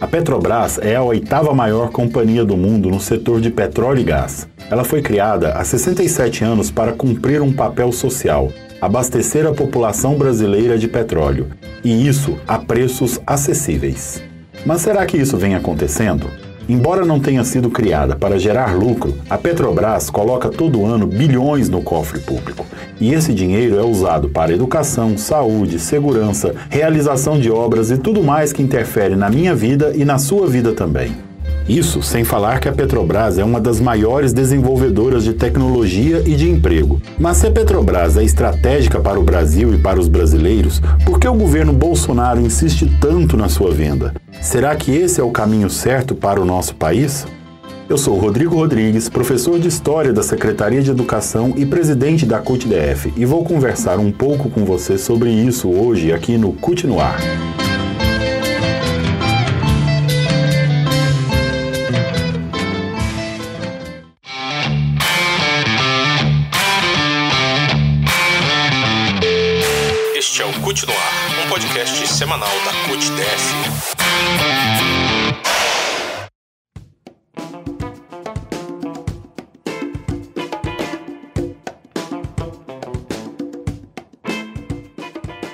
A Petrobras é a 8ª maior companhia do mundo no setor de petróleo e gás. Ela foi criada há 67 anos para cumprir um papel social, abastecer a população brasileira de petróleo, e isso a preços acessíveis. Mas será que isso vem acontecendo? Embora não tenha sido criada para gerar lucro, a Petrobras coloca todo ano bilhões no cofre público. E esse dinheiro é usado para educação, saúde, segurança, realização de obras e tudo mais que interfere na minha vida e na sua vida também. Isso sem falar que a Petrobras é uma das maiores desenvolvedoras de tecnologia e de emprego. Mas se a Petrobras é estratégica para o Brasil e para os brasileiros, por que o governo Bolsonaro insiste tanto na sua venda? Será que esse é o caminho certo para o nosso país? Eu sou Rodrigo Rodrigues, professor de História da Secretaria de Educação e presidente da CUT-DF, e vou conversar um pouco com você sobre isso hoje aqui no CUT no Ar. Este é o CUT no Ar, um podcast semanal da CUT-DF.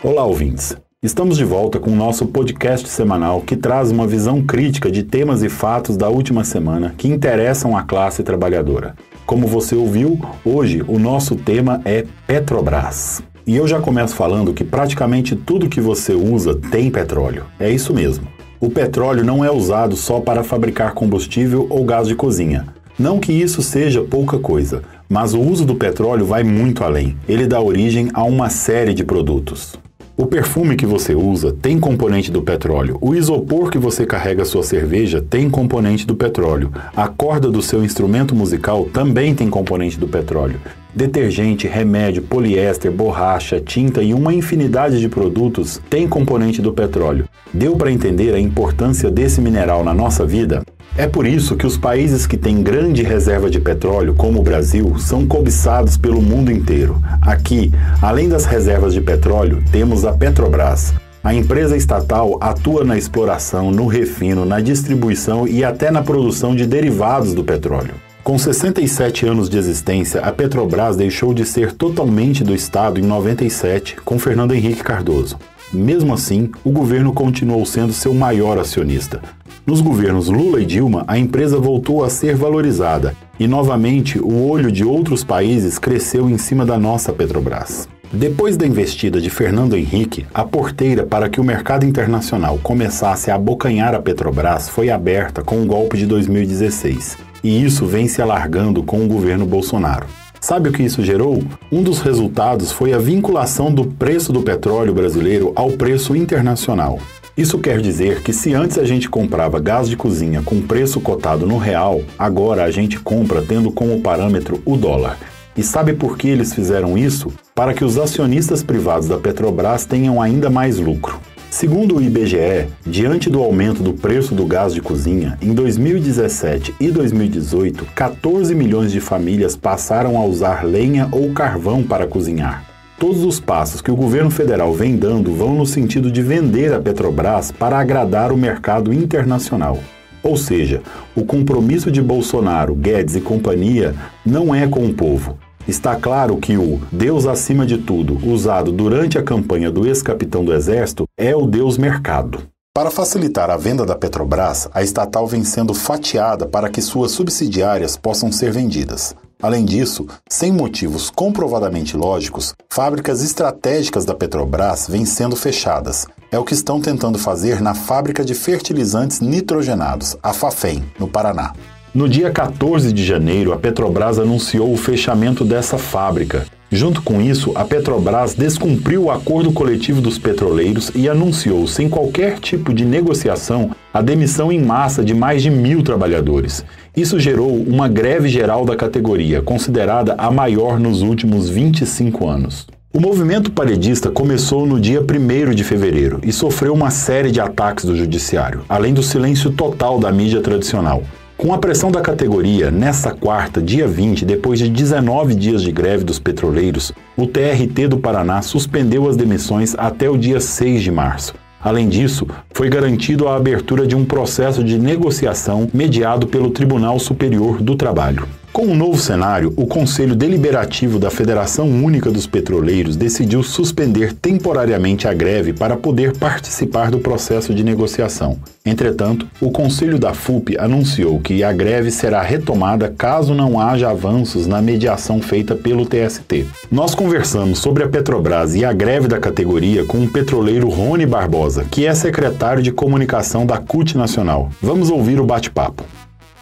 Olá, ouvintes! Estamos de volta com o nosso podcast semanal que traz uma visão crítica de temas e fatos da última semana que interessam a classe trabalhadora. Como você ouviu, hoje o nosso tema é Petrobras. E eu já começo falando que praticamente tudo que você usa tem petróleo. É isso mesmo. O petróleo não é usado só para fabricar combustível ou gás de cozinha. Não que isso seja pouca coisa, mas o uso do petróleo vai muito além. Ele dá origem a uma série de produtos. O perfume que você usa tem componente do petróleo. O isopor que você carrega sua cerveja tem componente do petróleo. A corda do seu instrumento musical também tem componente do petróleo. Detergente, remédio, poliéster, borracha, tinta e uma infinidade de produtos tem componente do petróleo. Deu para entender a importância desse mineral na nossa vida? É por isso que os países que têm grande reserva de petróleo, como o Brasil, são cobiçados pelo mundo inteiro. Aqui, além das reservas de petróleo, temos a Petrobras. A empresa estatal atua na exploração, no refino, na distribuição e até na produção de derivados do petróleo. Com 67 anos de existência, a Petrobras deixou de ser totalmente do Estado em 97, com Fernando Henrique Cardoso. Mesmo assim, o governo continuou sendo seu maior acionista. Nos governos Lula e Dilma, a empresa voltou a ser valorizada e, novamente, o olho de outros países cresceu em cima da nossa Petrobras. Depois da investida de Fernando Henrique, a porteira para que o mercado internacional começasse a abocanhar a Petrobras foi aberta com o golpe de 2016. E isso vem se alargando com o governo Bolsonaro. Sabe o que isso gerou? Um dos resultados foi a vinculação do preço do petróleo brasileiro ao preço internacional. Isso quer dizer que se antes a gente comprava gás de cozinha com preço cotado no real, agora a gente compra tendo como parâmetro o dólar. E sabe por que eles fizeram isso? Para que os acionistas privados da Petrobras tenham ainda mais lucro. Segundo o IBGE, diante do aumento do preço do gás de cozinha, em 2017 e 2018, 14 milhões de famílias passaram a usar lenha ou carvão para cozinhar. Todos os passos que o governo federal vem dando vão no sentido de vender a Petrobras para agradar o mercado internacional. Ou seja, o compromisso de Bolsonaro, Guedes e companhia não é com o povo. Está claro que o Deus acima de tudo, usado durante a campanha do ex-capitão do Exército, é o Deus mercado. Para facilitar a venda da Petrobras, a estatal vem sendo fatiada para que suas subsidiárias possam ser vendidas. Além disso, sem motivos comprovadamente lógicos, fábricas estratégicas da Petrobras vêm sendo fechadas. É o que estão tentando fazer na fábrica de fertilizantes nitrogenados, a Fafem, no Paraná. No dia 14 de janeiro, a Petrobras anunciou o fechamento dessa fábrica. Junto com isso, a Petrobras descumpriu o acordo coletivo dos petroleiros e anunciou, sem qualquer tipo de negociação, a demissão em massa de mais de 1.000 trabalhadores. Isso gerou uma greve geral da categoria, considerada a maior nos últimos 25 anos. O movimento paredista começou no dia 1º de fevereiro e sofreu uma série de ataques do judiciário, além do silêncio total da mídia tradicional. Com a pressão da categoria, nesta quarta, dia 20, depois de 19 dias de greve dos petroleiros, o TRT do Paraná suspendeu as demissões até o dia 6 de março. Além disso, foi garantido a abertura de um processo de negociação mediado pelo Tribunal Superior do Trabalho. Com o novo cenário, o Conselho Deliberativo da Federação Única dos Petroleiros decidiu suspender temporariamente a greve para poder participar do processo de negociação. Entretanto, o Conselho da FUP anunciou que a greve será retomada caso não haja avanços na mediação feita pelo TST. Nós conversamos sobre a Petrobras e a greve da categoria com o petroleiro Rony Barbosa, que é secretário de comunicação da CUT Nacional. Vamos ouvir o bate-papo.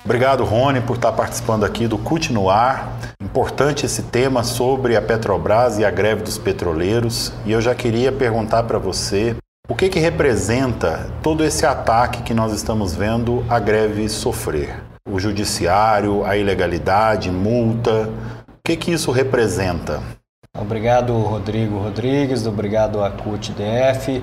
Obrigado, Rony, por estar participando aqui do CUT no Ar. Importante esse tema sobre a Petrobras e a greve dos petroleiros. E eu já queria perguntar para você o que representa todo esse ataque que nós estamos vendo a greve sofrer? O judiciário, a ilegalidade, multa, o que isso representa? Obrigado, Rodrigo Rodrigues, obrigado à CUT-DF.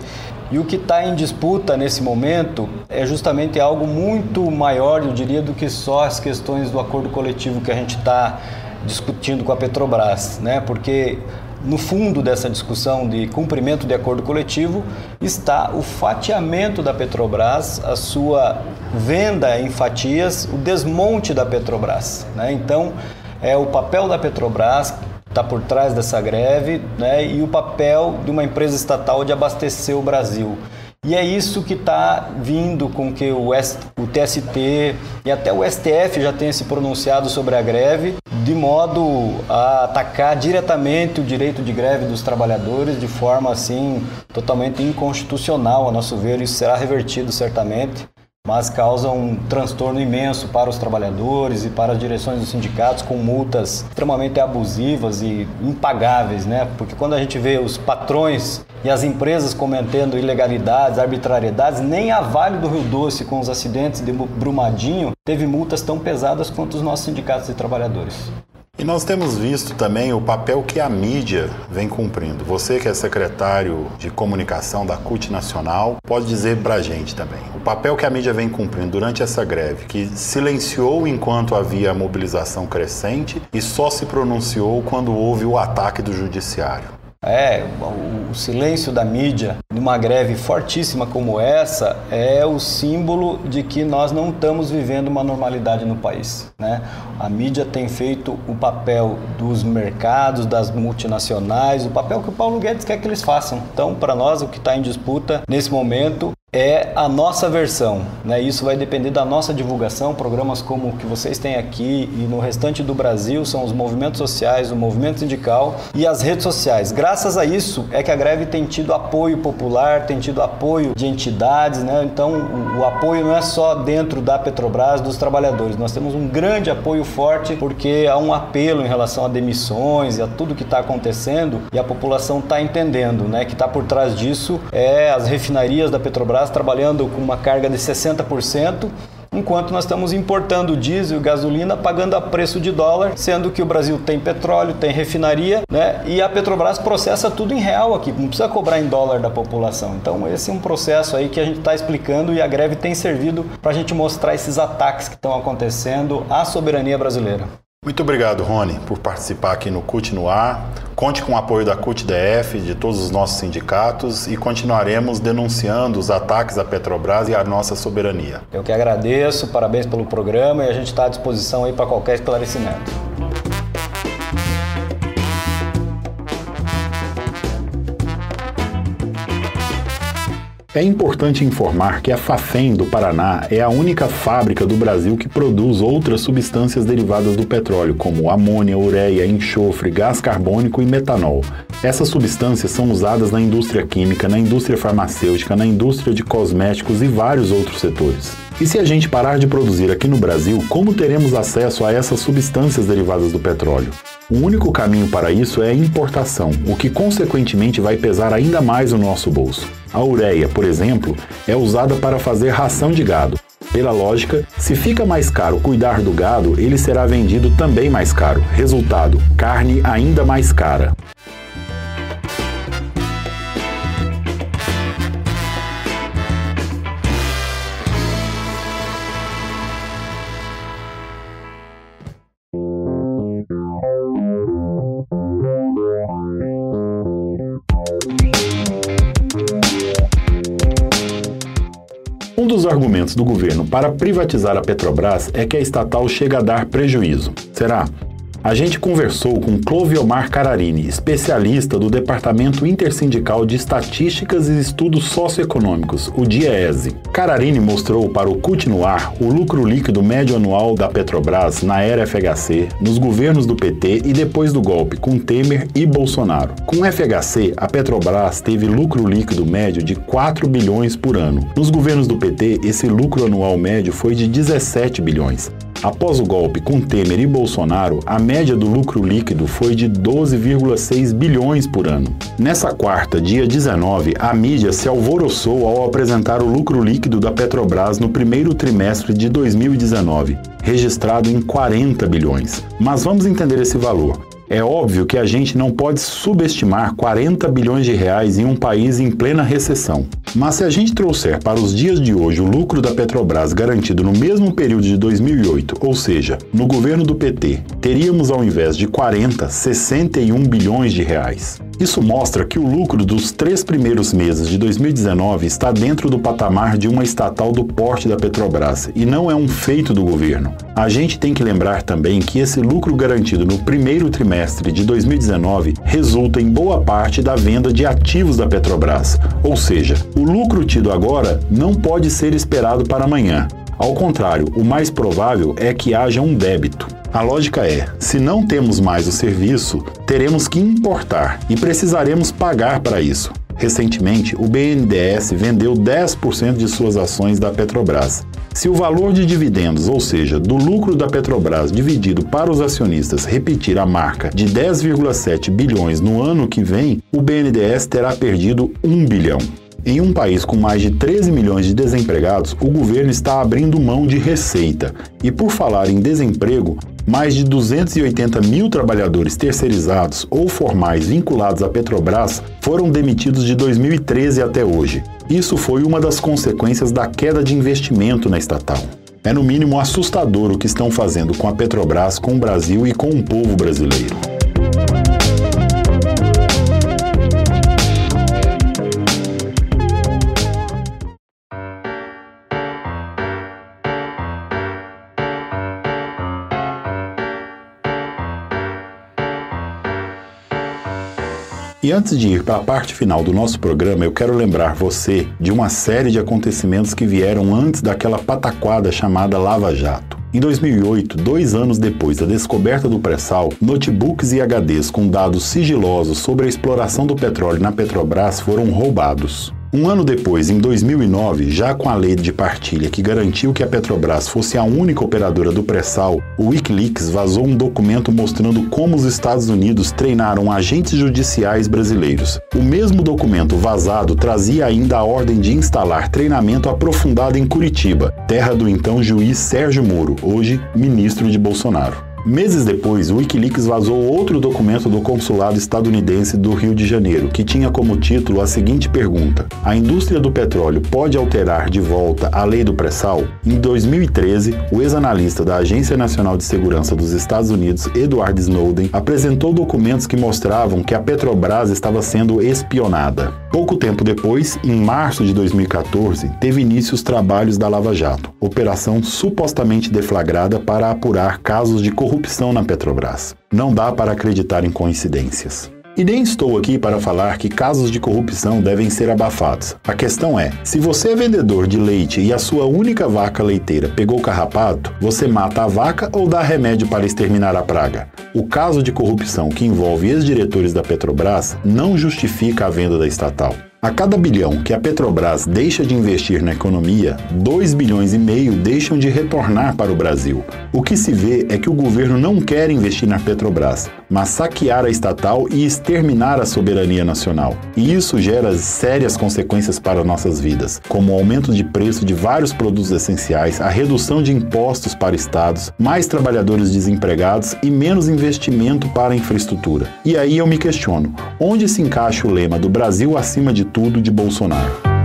E o que está em disputa nesse momento é justamente algo muito maior, eu diria, do que só as questões do acordo coletivo que a gente está discutindo com a Petrobras, né? Porque no fundo dessa discussão de cumprimento de acordo coletivo está o fatiamento da Petrobras, a sua venda em fatias, o desmonte da Petrobras, né? Então, é o papel da Petrobras está por trás dessa greve, né, e o papel de uma empresa estatal de abastecer o Brasil. E é isso que está vindo com que o TST e até o STF já tenha se pronunciado sobre a greve, de modo a atacar diretamente o direito de greve dos trabalhadores de forma assim totalmente inconstitucional, a nosso ver. Isso será revertido certamente, mas causa um transtorno imenso para os trabalhadores e para as direções dos sindicatos, com multas extremamente abusivas e impagáveis, né? Porque quando a gente vê os patrões e as empresas cometendo ilegalidades, arbitrariedades, nem a Vale do Rio Doce, com os acidentes de Brumadinho, teve multas tão pesadas quanto os nossos sindicatos de trabalhadores. E nós temos visto também o papel que a mídia vem cumprindo. Você que é secretário de comunicação da CUT Nacional, pode dizer pra gente também. O papel que a mídia vem cumprindo durante essa greve, que silenciou enquanto havia a mobilização crescente e só se pronunciou quando houve o ataque do judiciário. O silêncio da mídia numa greve fortíssima como essa é o símbolo de que nós não estamos vivendo uma normalidade no país, né? A mídia tem feito o papel dos mercados, das multinacionais, o papel que o Paulo Guedes quer que eles façam. Então, para nós, o que está em disputa nesse momento é a nossa versão, né? Isso vai depender da nossa divulgação. Programas como o que vocês têm aqui e no restante do Brasil são os movimentos sociais, o movimento sindical e as redes sociais. Graças a isso é que a greve tem tido apoio popular, tem tido apoio de entidades, né? Então o apoio não é só dentro da Petrobras, dos trabalhadores. Nós temos um grande apoio forte porque há um apelo em relação a demissões e a tudo que está acontecendo, e a população está entendendo, né, que está por trás disso as refinarias da Petrobras trabalhando com uma carga de 60%, enquanto nós estamos importando diesel e gasolina pagando a preço de dólar, sendo que o Brasil tem petróleo, tem refinaria, né? E a Petrobras processa tudo em real aqui, não precisa cobrar em dólar da população. Então esse é um processo aí que a gente está explicando, e a greve tem servido para a gente mostrar esses ataques que estão acontecendo à soberania brasileira. Muito obrigado, Rony, por participar aqui no CUT no Ar. Conte com o apoio da CUT-DF, de todos os nossos sindicatos, e continuaremos denunciando os ataques à Petrobras e à nossa soberania. Eu que agradeço, parabéns pelo programa, e a gente está à disposição aí para qualquer esclarecimento. É importante informar que a Fafem do Paraná é a única fábrica do Brasil que produz outras substâncias derivadas do petróleo, como amônia, ureia, enxofre, gás carbônico e metanol. Essas substâncias são usadas na indústria química, na indústria farmacêutica, na indústria de cosméticos e vários outros setores. E se a gente parar de produzir aqui no Brasil, como teremos acesso a essas substâncias derivadas do petróleo? O único caminho para isso é a importação, o que consequentemente vai pesar ainda mais no nosso bolso. A ureia, por exemplo, é usada para fazer ração de gado. Pela lógica, se fica mais caro cuidar do gado, ele será vendido também mais caro. Resultado, carne ainda mais cara. dos argumentos do governo para privatizar a Petrobras é que a estatal chega a dar prejuízo. Será? A gente conversou com Cloviomar Cararini, especialista do Departamento Intersindical de Estatísticas e Estudos Socioeconômicos, o DIEESE. Cararini mostrou para o CUT no Ar o lucro líquido médio anual da Petrobras na era FHC, nos governos do PT e depois do golpe, com Temer e Bolsonaro. Com o FHC, a Petrobras teve lucro líquido médio de 4 bilhões por ano. Nos governos do PT, esse lucro anual médio foi de 17 bilhões. Após o golpe com Temer e Bolsonaro, a média do lucro líquido foi de 12,6 bilhões por ano. Nessa quarta, dia 19, a mídia se alvoroçou ao apresentar o lucro líquido da Petrobras no primeiro trimestre de 2019, registrado em 40 bilhões. Mas vamos entender esse valor. É óbvio que a gente não pode subestimar 40 bilhões de reais em um país em plena recessão. Mas se a gente trouxer para os dias de hoje o lucro da Petrobras garantido no mesmo período de 2008, ou seja, no governo do PT, teríamos ao invés de 40, 61 bilhões de reais. Isso mostra que o lucro dos 3 primeiros meses de 2019 está dentro do patamar de uma estatal do porte da Petrobras e não é um feito do governo. A gente tem que lembrar também que esse lucro garantido no primeiro trimestre de 2019 resulta em boa parte da venda de ativos da Petrobras, ou seja, o lucro tido agora não pode ser esperado para amanhã. Ao contrário, o mais provável é que haja um débito. A lógica é, se não temos mais o serviço, teremos que importar e precisaremos pagar para isso. Recentemente, o BNDES vendeu 10% de suas ações da Petrobras. Se o valor de dividendos, ou seja, do lucro da Petrobras dividido para os acionistas, repetir a marca de 10,7 bilhões no ano que vem, o BNDES terá perdido 1 bilhão. Em um país com mais de 13 milhões de desempregados, o governo está abrindo mão de receita. E por falar em desemprego, mais de 280 mil trabalhadores terceirizados ou formais vinculados à Petrobras foram demitidos de 2013 até hoje. Isso foi uma das consequências da queda de investimento na estatal. É no mínimo assustador o que estão fazendo com a Petrobras, com o Brasil e com o povo brasileiro. E antes de ir para a parte final do nosso programa, eu quero lembrar você de uma série de acontecimentos que vieram antes daquela pataquada chamada Lava Jato. Em 2008, 2 anos depois da descoberta do pré-sal, notebooks e HDs com dados sigilosos sobre a exploração do petróleo na Petrobras foram roubados. Um ano depois, em 2009, já com a lei de partilha que garantiu que a Petrobras fosse a única operadora do pré-sal, o Wikileaks vazou um documento mostrando como os Estados Unidos treinaram agentes judiciais brasileiros. O mesmo documento vazado trazia ainda a ordem de instalar treinamento aprofundado em Curitiba, terra do então juiz Sérgio Moro, hoje ministro de Bolsonaro. Meses depois, o Wikileaks vazou outro documento do consulado estadunidense do Rio de Janeiro, que tinha como título a seguinte pergunta: a indústria do petróleo pode alterar de volta a lei do pré-sal? Em 2013, o ex-analista da Agência Nacional de Segurança dos Estados Unidos, Edward Snowden, apresentou documentos que mostravam que a Petrobras estava sendo espionada. Pouco tempo depois, em março de 2014, teve início os trabalhos da Lava Jato, operação supostamente deflagrada para apurar casos de corrupção na Petrobras. Não dá para acreditar em coincidências. E nem estou aqui para falar que casos de corrupção devem ser abafados. A questão é, se você é vendedor de leite e a sua única vaca leiteira pegou carrapato, você mata a vaca ou dá remédio para exterminar a praga? O caso de corrupção que envolve ex-diretores da Petrobras não justifica a venda da estatal. A cada bilhão que a Petrobras deixa de investir na economia, 2,5 bilhões deixam de retornar para o Brasil. O que se vê é que o governo não quer investir na Petrobras, mas saquear a estatal e exterminar a soberania nacional. E isso gera sérias consequências para nossas vidas, como o aumento de preço de vários produtos essenciais, a redução de impostos para estados, mais trabalhadores desempregados e menos investimento para a infraestrutura. E aí eu me questiono, onde se encaixa o lema do Brasil acima de tudo de Bolsonaro?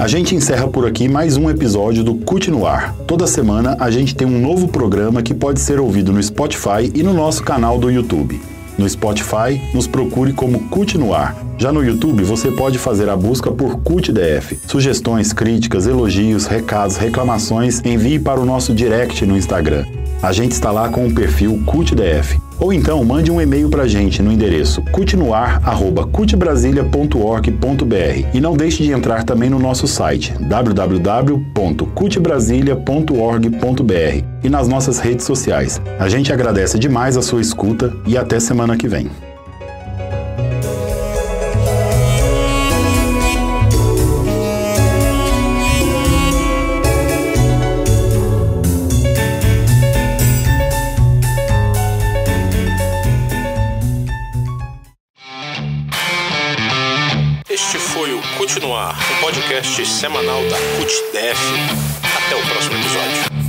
A gente encerra por aqui mais um episódio do CUT no Ar. Toda semana a gente tem um novo programa que pode ser ouvido no Spotify e no nosso canal do YouTube. No Spotify, nos procure como CUT no Ar. Já no YouTube, você pode fazer a busca por CUT-DF. Sugestões, críticas, elogios, recados, reclamações, envie para o nosso direct no Instagram. A gente está lá com o perfil CUT-DF. Ou então, mande um e-mail para a gente no endereço cutnoar@cutbrasilia.org.br. E não deixe de entrar também no nosso site www.cutbrasilia.org.br e nas nossas redes sociais. A gente agradece demais a sua escuta e até semana que vem. Este foi o CUT no Ar, um podcast semanal da CUT-DF. Até o próximo episódio.